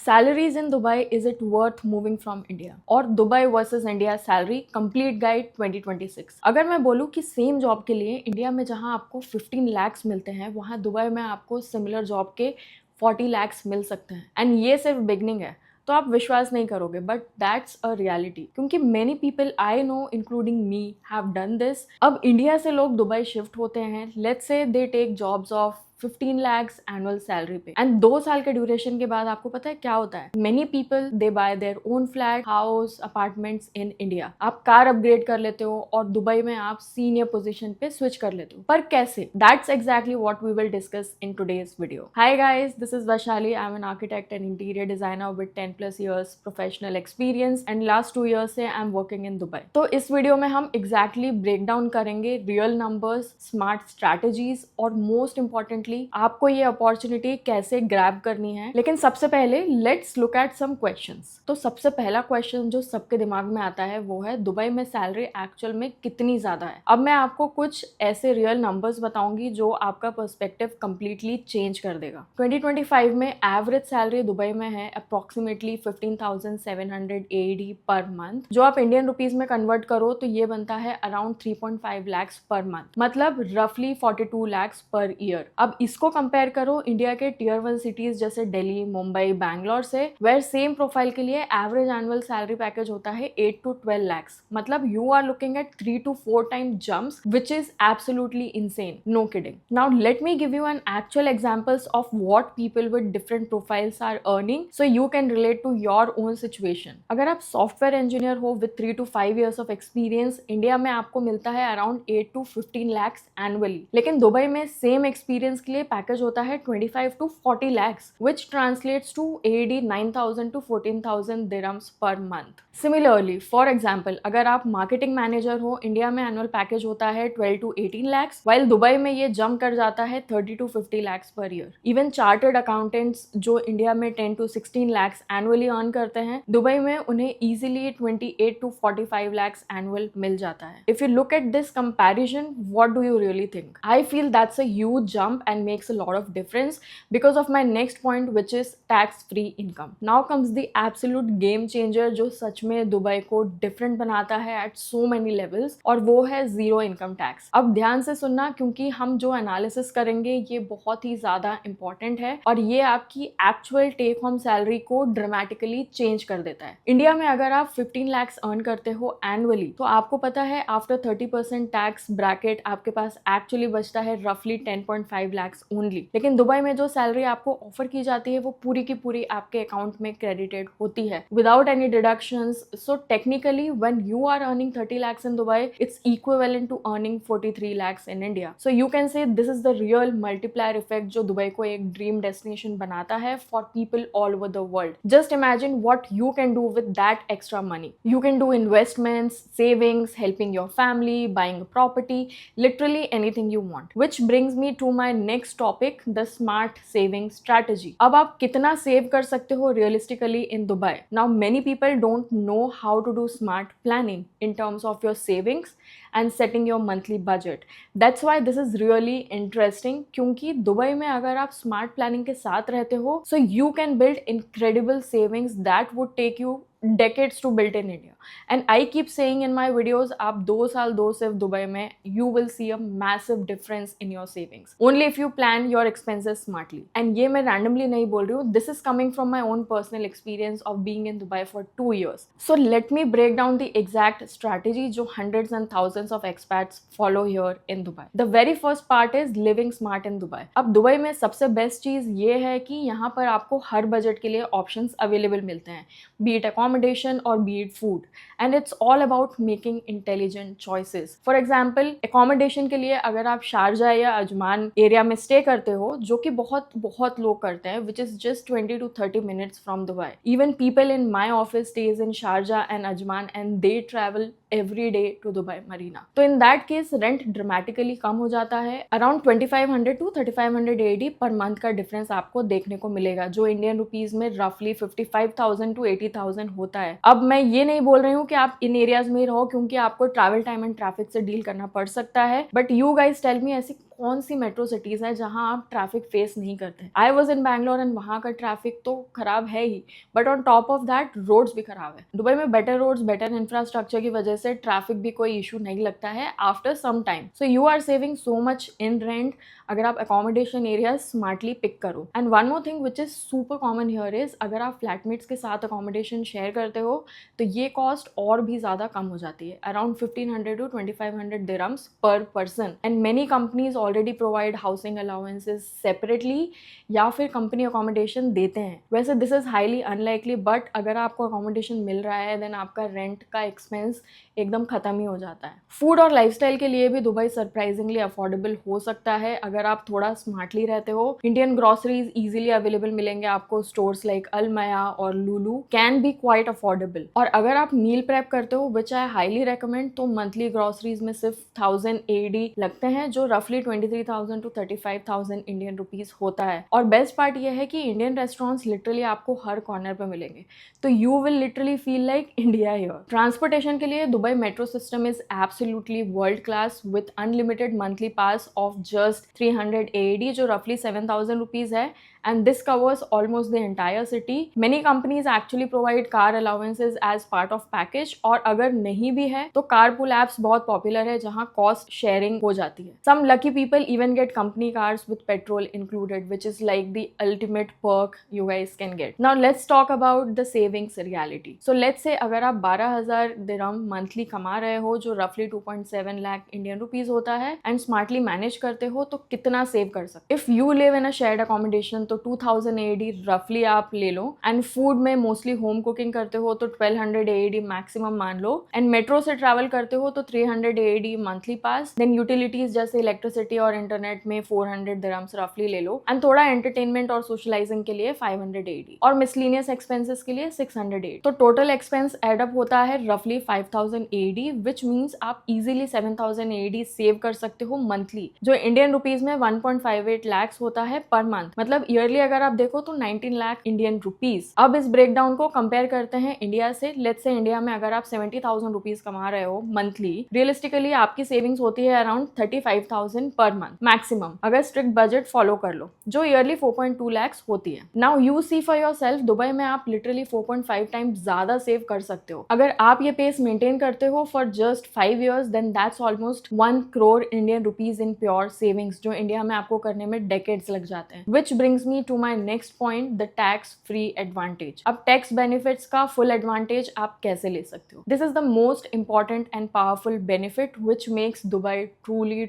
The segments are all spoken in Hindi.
Salaries in Dubai, is it worth moving from India? और Dubai versus India salary complete guide 2026। अगर मैं बोलूँ कि सेम जॉब के लिए इंडिया में जहाँ आपको 15 लैक्स मिलते हैं, वहाँ दुबई में आपको सिमिलर जॉब के 40 लैक्स मिल सकते हैं। एंड ये सिर्फ बिगनिंग है, तो आप विश्वास नहीं करोगे, बट दैट्स अ रियलिटी, क्योंकि many people I know including me have done this. अब इंडिया से लोग दुबई शिफ्ट होते हैं, let's say they tech jobs of 15 lakhs annual salary पे, एंड 2 साल के ड्यूरेशन के बाद आपको पता है क्या होता है? Many people they bye their own flat, house, apartments in India. आप कार अपग्रेड कर लेते हो और दुबई में आप सीनियर पोजीशन पे स्विच कर लेते हो। पर कैसे? That's exactly what we will discuss in today's video. Hi guys, this is Vaishali. I am an architect and interior designer with 10+ years professional experience, and last 2 years से I am working in Dubai. तो इस वीडियो में हम एग्जैक्टली ब्रेक डाउन करेंगे रियल नंबर्स, स्मार्ट स्ट्रैटेजीज और मोस्ट इंपॉर्टेंटली आपको ये अपॉर्चुनिटी कैसे ग्रैब करनी है। लेकिन सबसे पहले let's look at some questions. तो सबसे पहला क्वेश्चन जो सबके दिमाग में आता है वो है, दुबई में सैलरी एक्चुअल में कितनी ज्यादा है? अब मैं आपको कुछ ऐसे रियल नंबर्स बताऊंगी जो आपका पर्सपेक्टिव कंप्लीटली चेंज कर देगा। 2025 में एवरेज सैलरी दुबई में है अप्रोक्सीमेटली 15,700 AED पर मंथ। जो आप इंडियन रुपीज में कन्वर्ट करो तो ये बनता है अराउंड 3.5 लैक्स पर मंथ, मतलब रफली 42 लैक्स पर ईयर। अब इसको कंपेयर करो इंडिया के टियर 1 सिटीज जैसे दिल्ली, मुंबई, बैंगलोर से, वेयर सेम प्रोफाइल के लिए एवरेज एनुअल सैलरी पैकेज होता है 8 to 12 लैक्स। मतलब you are looking at 3 to 4 time jumps, which is absolutely insane, no kidding. Now let me give you an actual examples of what people with different profiles are earning, so you can relate to your own situation. अगर आप सॉफ्टवेयर इंजीनियर हो with 3 to 5 years of experience, India में आपको मिलता है अराउंड 8 to 15 लैक्स एनुअली। लेकिन दुबई में सेम एक्सपीरियंस के लिए पैकेज होता है 25 to 40 lakhs, which translates to AED 9,000 to 14,000 dirhams per month. Similarly, for example, अगर आप मार्केटिंग मैनेजर हो, इंडिया में एनुअल पैकेज होता है 12 to 18 lakhs, while दुबई में ये जंप कर जाता है 30 to 50 lakhs per year. Even chartered accountants जो इंडिया में 10 to 16 lakhs एनुअली अर्न करते हैं, दुबई में उन्हें इजीली 28 to 45 lakhs एनुअल मिल जाता है। If you look at this comparison, what do you really think? I feel that's a huge jump and makes a lot of difference because of my next point, which is tax free income. Now comes the absolute game changer जो सच में दुबई को डिफरेंट बनाता है at so many levels, और वो है जीरो इनकम टैक्स। अब ध्यान से सुनना, क्योंकि हम जो एनालिसिस करेंगे ये बहुत ही ज्यादा इंपॉर्टेंट है और ये आपकी एक्चुअल टेक होम सैलरी को ड्रामेटिकली चेंज कर देता है। इंडिया में अगर आप 15 लैक्स अर्न करते हो एनुअली, तो आपको पता है आफ्टर 30% टैक्स ब्रैकेट आपके पास एक्चुअली बचता है रफली 10.5 लैक्स ओनली। लेकिन दुबई में जो सैलरी आपको ऑफर की जाती है वो पूरी की पूरी आपके अकाउंट में क्रेडिटेड होती है without any deductions. So technically when you are earning 30 lakhs in Dubai, it's equivalent to earning 43 lakhs in India. So you can say this is the real multiplier effect जो दुबई को एक ड्रीम डेस्टिनेशन बनाता है for people all over the world. Just imagine what you can do with that extra money. You can do investments, savings, helping your family, buying a property, literally anything you want. Which brings me to my next topic, the smart saving strategy. अब आप कितना सेव कर सकते हो realistically in Dubai? Now many people don't know how to do smart planning in terms of your savings and setting your monthly budget. That's why this is really interesting, क्योंकि दुबई में अगर आप स्मार्ट प्लानिंग के साथ रहते हो, so you can build incredible savings that would take you decades to build in India. And I keep saying in my videos, आप 2 साल दो सिर्फ दुबई में, you will see a massive difference in your savings only if you plan your expenses smartly. And ये मैं randomly नहीं बोल रही हूँ, this is coming from my own personal experience of being in Dubai for 2 years. So let me break down the exact strategy जो hundreds and thousands of expats follow here in Dubai. The very first part is living smart in Dubai. अब दुबई में सबसे बेस्ट चीज ये है कि यहाँ पर आपको हर बजट के लिए ऑप्शंस अवेलेबल मिलते हैं, be it accommodation or be it food, and it's all about making intelligent choices. For example, accommodation के लिए अगर आप शारजा या अजमान एरिया में स्टे करते हो, जो कि बहुत लोग करते हैं, which is just 20 to 30 minutes from Dubai. Even people in my office stays in Sharjah and Ajman and they travel every day to Dubai Marina. तो in that case rent dramatically कम हो जाता है, around 2500 to 3500 AED per month का डिफरेंस आपको देखने को मिलेगा, जो इंडियन रुपीज में रफली 55,000 to 80,000 होता है। अब मैं ये नहीं बोल रही हूँ कि आप इन एरियाज में रहो, क्योंकि आपको ट्रैवल टाइम एंड ट्रैफिक से डील करना पड़ सकता है, but you guys tell me ऐसी कौन सी मेट्रो सिटीज है जहां आप ट्रैफिक फेस नहीं करते। I was in Bangalore and वहां का ट्रैफिक तो खराब है ही, but on top of that roads भी खराब है। दुबई में बेटर रोड्स, बेटर इंफ्रास्ट्रक्चर की वजह से ट्रैफिक भी कोई इशू नहीं लगता है after some time. So you are saving so much in rent अगर आप अकोमोडेशन एरिया स्मार्टली पिक करो। And one more thing which is super common here is, अगर आप फ्लैटमेट्स के साथ अकोमोडेशन शेयर करते हो तो ये कॉस्ट और भी ज्यादा कम हो जाती है, अराउंड 1500 to 2500 dirhams पर person. And many companies already provide housing allowances separately या फिर कंपनी अकोमोडेशन देते हैं। वैसे this is highly unlikely, but अगर आपको अकोमोडेशन मिल रहा है देन आपका रेंट का एक्सपेंस एकदम खत्म ही हो जाता है। फूड और लाइफस्टाइल के लिए भी दुबई सरप्राइजिंगली अफोर्डेबल हो सकता है अगर आप थोड़ा स्मार्टली रहते हो। इंडियन ग्रोसरीज इजीली अवेलेबल मिलेंगे आपको, स्टोर्स लाइक अलमया और Lulu can be quite affordable. और अगर आप मील प्रेप करते हो विच आई हाईली रेकमेंड, तो मंथली ग्रोसरीज में सिर्फ 1000 AED लगते हैं, जो रफली 23,000 to 35,000 इंडियन रुपीज होता है। और बेस्ट पार्ट यह है कि इंडियन रेस्टोरेंट्स लिटरली आपको हर कॉर्नर पे मिलेंगे, तो you will literally feel like India here. Transportation के लिए Dubai metro system is absolutely world class with unlimited monthly pass of just 300 AED, जो रफली 7,000 रुपीज है, and this covers almost the entire city. Many companies actually provide car allowances as part of package, और अगर नहीं भी है तो carpool apps बहुत popular है जहाँ cost sharing हो जाती है। Some lucky people even get company cars with petrol included, which is like the ultimate perk you guys can get. Now let's talk about the savings reality. So let's say अगर आप 12,000 दिरहम मंथली कमा रहे हो, जो roughly 2.7 लाख इंडियन रुपीज होता है, एंड स्मार्टली मैनेज करते हो तो कितना सेव कर सकते। If you live in a shared accommodation तो 2000 AED रफली आप ले लो, एंड फूड में मोस्टली होम कुकिंग करते हो तो 1200 AED मैक्सिमम मान लो, एंड मेट्रो से ट्रैवल करते हो तो 300 AED monthly pass. Then utilities जैसे इलेक्ट्रिसिटी और इंटरनेट में 400 दिरहम्स रफली ले लो, एंड थोड़ा एंटरटेनमेंट और सोशलाइजिंग के लिए 500 AED, और मिसलिनियस एक्सपेंसेस के लिए 600 AED। तो टोटल एक्सपेंस एडअप होता है रफली 5000 AED, विच मीन्स आप इजिली 7000 AED सेव कर सकते हो मंथली, जो इंडियन रुपीज में 1.58 lakhs होता है पर मंथ। मतलब ईयरली अगर आप देखो तो 19 लाख इंडियन रुपीज। अब इस ब्रेकडाउन को कंपेयर करते हैं इंडिया से। लेट्स से इंडिया में अगर आप 70,000 रुपीज कमा रहे हो मंथली, रियलिस्टिकली आपकी सेविंग्स होती है अराउंड 35,000 पर मंथ मैक्सिमम, अगर स्ट्रिक्ट बजट फॉलो कर लो, जो ईयरली 4.2 lakhs होती है। Now you see for yourself, Dubai में आप लिटरली 4.5 टाइम्स ज्यादा सेव कर सकते हो। अगर आप ये पेस मेंटेन करते हो for just 5 years, then that's almost 1 crore Indian rupees in pure savings, जो इंडिया में आपको करने में डेकेड्स लग जाते हैं। Which brings me to my next point, the tax free advantage. अब टैक्स बेनिफिट्स का फुल एडवांटेज आप कैसे ले सकते हो? This is the most important and powerful benefit which makes Dubai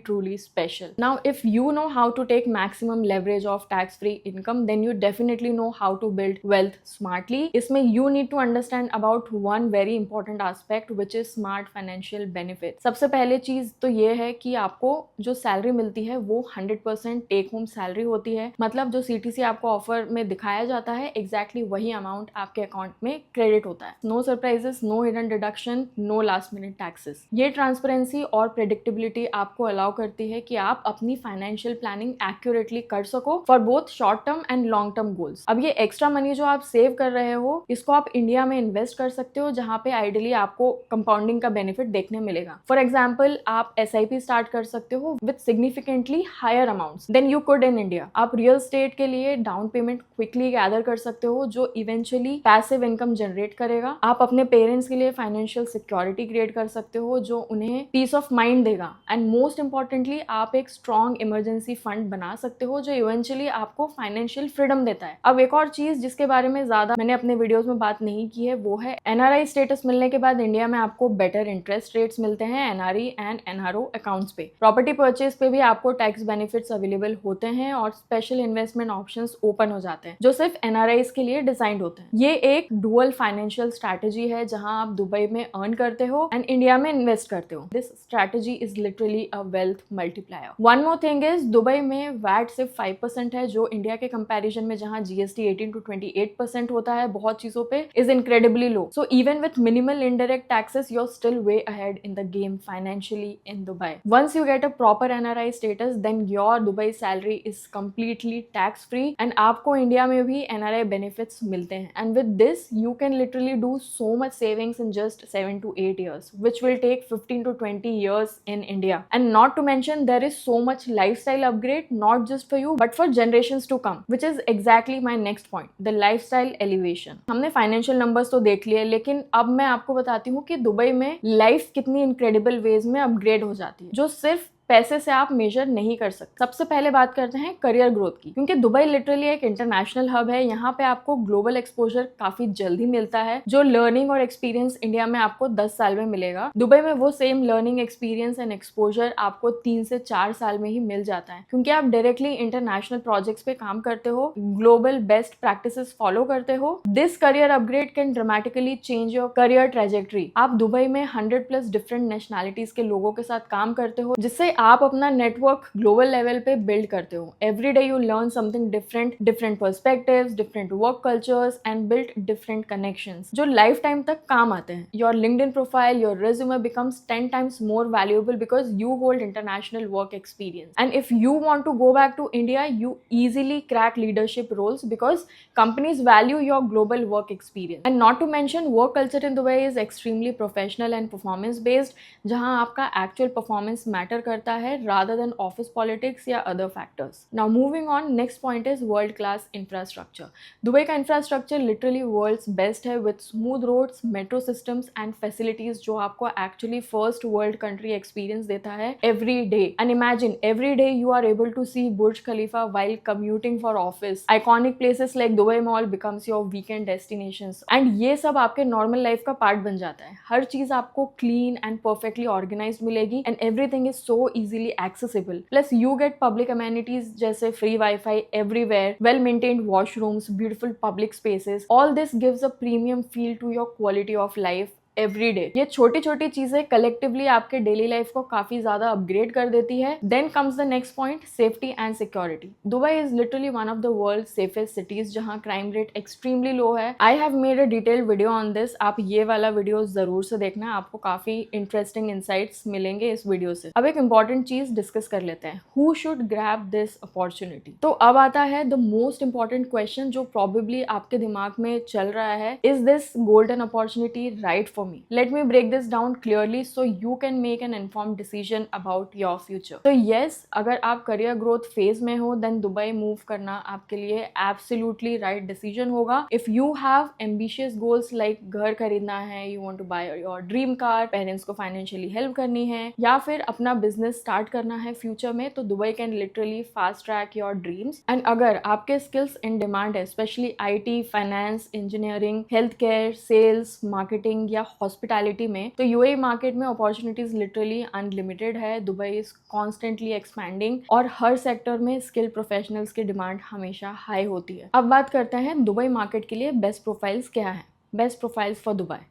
truly special. Now if you know how to take maximum leverage of tax free income, then you definitely know how to build wealth smartly. इसमें you need to understand about one very important aspect which is smart financial benefits. सबसे पहले चीज तो ये है कि आपको जो सैलरी मिलती है वो 100% टेक होम सैलरी होती है। मतलब जो CTC आपको ऑफर में दिखाया जाता है एग्जैक्टली वही अमाउंट आपके अकाउंट में क्रेडिट होता है। No surprises, no hidden deduction, no last minute taxes. ये ट्रांसपेरेंसी और प्रेडिक्टेबिलिटी आपको अलाउ करती है कि आप अपनी फाइनेंशियल प्लानिंग एक्यूरेटली कर सको for both short term and long term goals. अब ये एक्स्ट्रा मनी जो आप सेव कर रहे हो, इसको आप इंडिया में इन्वेस्ट कर सकते हो, जहां पे आइडियली आपको कंपाउंडिंग का बेनिफिट देखने मिलेगा। फॉर एग्जाम्पल, आप SIP स्टार्ट कर सकते हो with significantly higher amounts than you could in India. आप रियल स्टेट के लिए डाउन पेमेंट क्विकली गैदर कर सकते हो, जो इवेंचुअली पैसिव इनकम जनरेट करेगा। आप अपने पेरेंट्स के लिए फाइनेंशियल सिक्योरिटी क्रिएट कर सकते हो, जो उन्हें पीस ऑफ माइंड देगा। एंड मोस्ट इंपॉर्टेंटली, आप एक स्ट्रॉन्ग इमरजेंसी फंड बना सकते हो, जो इवेंचुअली आपको फाइनेंशियल फ्रीडम देता है। अब एक और चीज जिसके बारे में ज्यादा मैंने अपने वीडियोस में बात नहीं की है, वो है NRI स्टेटस मिलने के बाद इंडिया में आपको बेटर इंटरेस्ट रेट्स मिलते हैं NRE एंड NRO अकाउंट्स पे। प्रॉपर्टी परचेज पे भी आपको टैक्स बेनिफिट्स अवेलेबल होते हैं और स्पेशल इन्वेस्टमेंट ऑप्शंस ओपन हो जाते हैं, जो सिर्फ NRIs के लिए डिजाइंड होते हैं। ये एक डुअल फाइनेंशियल स्ट्रैटेजी है, जहां आप दुबई में अर्न करते हो एंड इंडिया में इन्वेस्ट करते हो। This strategy is literally a wealth multiplier. One more thing is, Dubai में वैट सिर्फ 5% है, जो इंडिया के कंपैरिजन में जहां GST 18 to 28% होता है बहुत चीजों पे, is incredibly low. So even with minimal indirect taxes, you are still way ahead in the game financially in Dubai. Once you get a proper NRI status, then your Dubai salary is completely tax free and आपको इंडिया में भी NRI बेनिफिट्स मिलते हैं and with this you can literally do so much savings in just 7 to 8 years which will take 15 to 20 years in India. And not to mention there is so much lifestyle upgrade not just for you but for generations to come, which is exactly my next point, the lifestyle elevation. हमने फाइनेंशियल नंबर्स तो देख लिए, लेकिन अब मैं आपको बताती हूँ कि दुबई में लाइफ कितनी इनक्रेडिबल वेज में अपग्रेड हो जाती है जो सिर्फ पैसे से आप मेजर नहीं कर सकते। सबसे पहले बात करते हैं करियर ग्रोथ की, क्योंकि दुबई लिटरली एक इंटरनेशनल हब है। यहाँ पे आपको ग्लोबल एक्सपोजर काफी जल्दी मिलता है, जो लर्निंग और एक्सपीरियंस इंडिया में आपको 10 साल में मिलेगा, दुबई में वो same learning experience and exposure आपको 3 से 4 साल में ही मिल जाता है, क्योंकि आप डायरेक्टली इंटरनेशनल प्रोजेक्ट्स पे काम करते हो, ग्लोबल बेस्ट प्रैक्टिसेस फॉलो करते हो। This career upgrade can dramatically change your career trajectory. आप दुबई में 100+ डिफरेंट नेशनैलिटीज के लोगों के साथ काम करते हो, जिससे आप अपना नेटवर्क ग्लोबल लेवल पे बिल्ड करते हो। Every day you learn something different, different perspectives, different work cultures and build different connections जो लाइफ टाइम तक काम आते हैं। Your LinkedIn profile, your resume becomes 10 times more valuable because you hold international work experience. And if you want to go back to India, you easily crack leadership roles because companies value your global work experience. And not to mention work culture in Dubai is extremely professional and performance based, जहां आपका actual performance matter करता है rather than office politics या other factors. Now moving on, next point is world class infrastructure. Dubai का infrastructure literally world's best है with smooth roads, metro systems and facilities जो आपको actually first world country experience देता है every day. And imagine every day you are able to see Burj Khalifa while commuting for office. Iconic places like Dubai Mall becomes your weekend destinations. And ये सब आपके normal life का part बन जाता है। हर चीज आपको clean and perfectly organized मिलेगी and everything is so easily accessible. Plus you get public amenities जैसे free Wi-Fi everywhere, well-maintained washrooms, beautiful public spaces. All this gives a premium feel to your quality of life every day. ये छोटी छोटी चीजें कलेक्टिवली आपके डेली लाइफ को काफी ज्यादा अपग्रेड कर देती है। Then comes the next point, safety and security. Dubai is literally one of the world safest cities जहां क्राइम रेट एक्सट्रीमली लो है। I have made a detailed video on this, आप ये वाला वीडियो जरूर से देखना, आपको काफी इंटरेस्टिंग इंसाइट्स मिलेंगे इस वीडियो से। अब एक इंपॉर्टेंट चीज डिस्कस कर लेते हैं, who should grab this opportunity. तो अब आता है द मोस्ट इंपॉर्टेंट क्वेश्चन जो प्रॉबेबली आपके दिमाग में चल रहा है, is this golden opportunity right for me? Let me break this down clearly so you can make an informed decision about your future. So yes, अगर आप career growth phase में हो then दुबई move करना आपके लिए absolutely right decision होगा. If you have ambitious goals like घर खरीदना है, you want to buy your dream car, parents को financially help करनी है, या फिर अपना business start करना है future में, तो Dubai can literally fast track your dreams. And अगर आपके skills in demand है, especially IT, finance, engineering, healthcare, sales, marketing या हॉस्पिटैलिटी में, तो यूएई मार्केट में अपॉर्चुनिटीज लिटरली अनलिमिटेड है। दुबई इज कॉन्स्टेंटली एक्सपैंडिंग और हर सेक्टर में स्किल प्रोफेशनल्स की डिमांड हमेशा हाई होती है। अब बात करते हैं दुबई मार्केट के लिए बेस्ट प्रोफाइल्स क्या है। बेस्ट प्रोफाइल्स फॉर दुबई,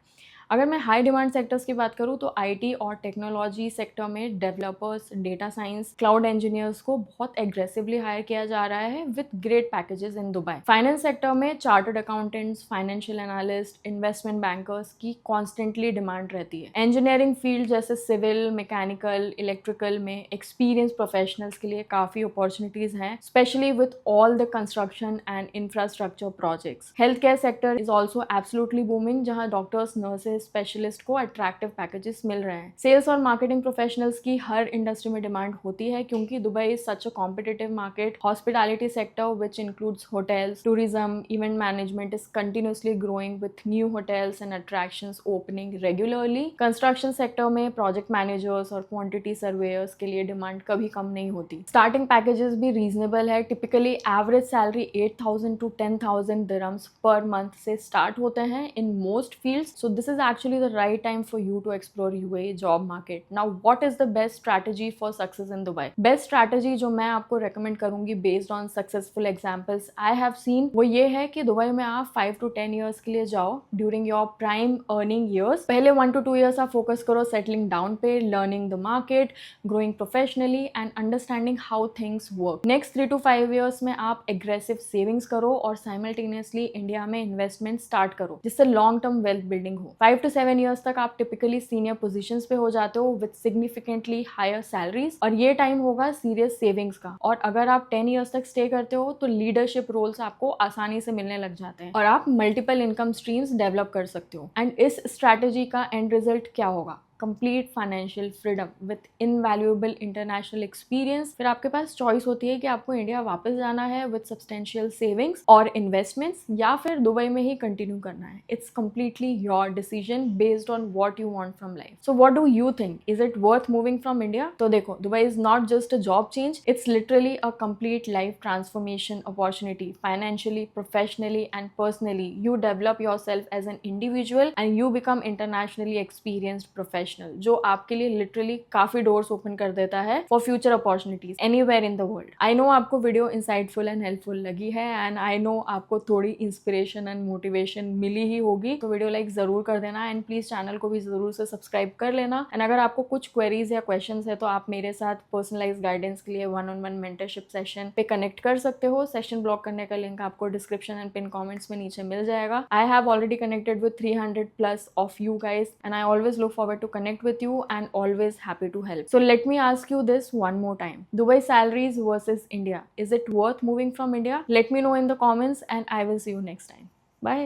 अगर मैं हाई डिमांड सेक्टर्स की बात करूँ तो आईटी और टेक्नोलॉजी सेक्टर में developers, data science, cloud engineers को बहुत एग्रेसिवली हायर किया जा रहा है with great packages in Dubai. Finance sector में chartered accountants, financial analyst, investment bankers की कॉन्स्टेंटली डिमांड रहती है। इंजीनियरिंग फील्ड जैसे सिविल, मैकेनिकल, इलेक्ट्रिकल में एक्सपीरियंस प्रोफेशनल्स के लिए काफ़ी अपॉर्चुनिटीज हैं, specially with all the construction and infrastructure projects. Health care sector is also absolutely booming, जहाँ डॉक्टर्स, नर्सेज, स्पेशलिस्ट को अट्रैक्टिव पैकेजेस मिल रहे हैं। सेल्स और मार्केटिंग प्रोफेशनल्स की हर इंडस्ट्री में डिमांड होती है क्योंकि Dubai is such a competitive market. Hospitality sector which includes hotels, tourism, event management is continuously growing with new hotels and attractions opening regularly. Construction sector में प्रोजेक्ट मैनेजर्स और क्वांटिटी सर्वेयर्स के लिए डिमांड कभी कम नहीं होती। स्टार्टिंग पैकेजेस भी रीजनेबल है, typically average salary 8,000 to 10,000 dirhams per month से स्टार्ट होते हैं in most fields. So this is actually the right time for you to explore UAE job market. Now what is the best strategy for success in Dubai? Best strategy जो मैं आपको recommend करूंगी based on successful examples I have seen, वो ये है कि दुबई में आप 5 to 10 years के लिए जाओ during your prime earning years. पहले 1 to 2 years आप focus करो settling down पे, learning the market, growing professionally and understanding how things work. Next 3 to 5 years में आप aggressive savings करो और simultaneously इंडिया में investment start करो जिससे long term wealth building हो। 5 5 to 7 ईयर्स तक आप टिपिकली सीनियर पोजीशंस पे हो जाते हो विद सिग्निफिकेंटली हायर सैलरीज, और ये टाइम होगा सीरियस सेविंग्स का। और अगर आप 10 ईयर्स तक स्टे करते हो तो लीडरशिप रोल्स आपको आसानी से मिलने लग जाते हैं और आप मल्टीपल इनकम स्ट्रीम्स डेवलप कर सकते हो। एंड इस स्ट्रैटेजी का एंड रिजल्ट क्या होगा? Complete financial freedom with invaluable international experience. फिर आपके पास चॉइस होती है कि आपको इंडिया वापस जाना है विथ सब्सटेंशियल सेविंग्स और इन्वेस्टमेंट्स, या फिर दुबई में ही कंटिन्यू करना है। It's completely your decision based on what you want from life. So what do you think? Is it worth moving from India? तो देखो, Dubai is not just a job change, it's literally a complete life transformation opportunity. Financially, professionally and personally you develop yourself as an individual and you become internationally experienced professional, जो आपके लिए लिटरली काफी डोर्स ओपन कर देता है for future opportunities anywhere in the world. I know आपको वीडियो इंसाइटफुल एंड हेल्पफुल लगी है, एंड आई नो आपको थोड़ी इंस्पिरेशन एंड मोटिवेशन मिली ही होगी, तो वीडियो लाइक जरूर कर देना एंड प्लीज चैनल को भी जरूर से सब्सक्राइब कर लेना। एंड अगर आपको कुछ क्वेरीज या क्वेश्चंस है तो आप मेरे साथ पर्सनलाइज गाइडेंस के लिए 1-on-1 मेंटरशिप सेशन पे कनेक्ट कर सकते हो। सेशन ब्लॉक करने का लिंक आपको डिस्क्रिप्शन एंड पिन कॉमेंट्स में नीचे मिल जाएगा। I have already connected with 300+ of you guys and I always look forward to connect with you and always happy to help. So let me ask you this one more time. Dubai salaries versus India. Is it worth moving from India? Let me know in the comments and I will see you next time.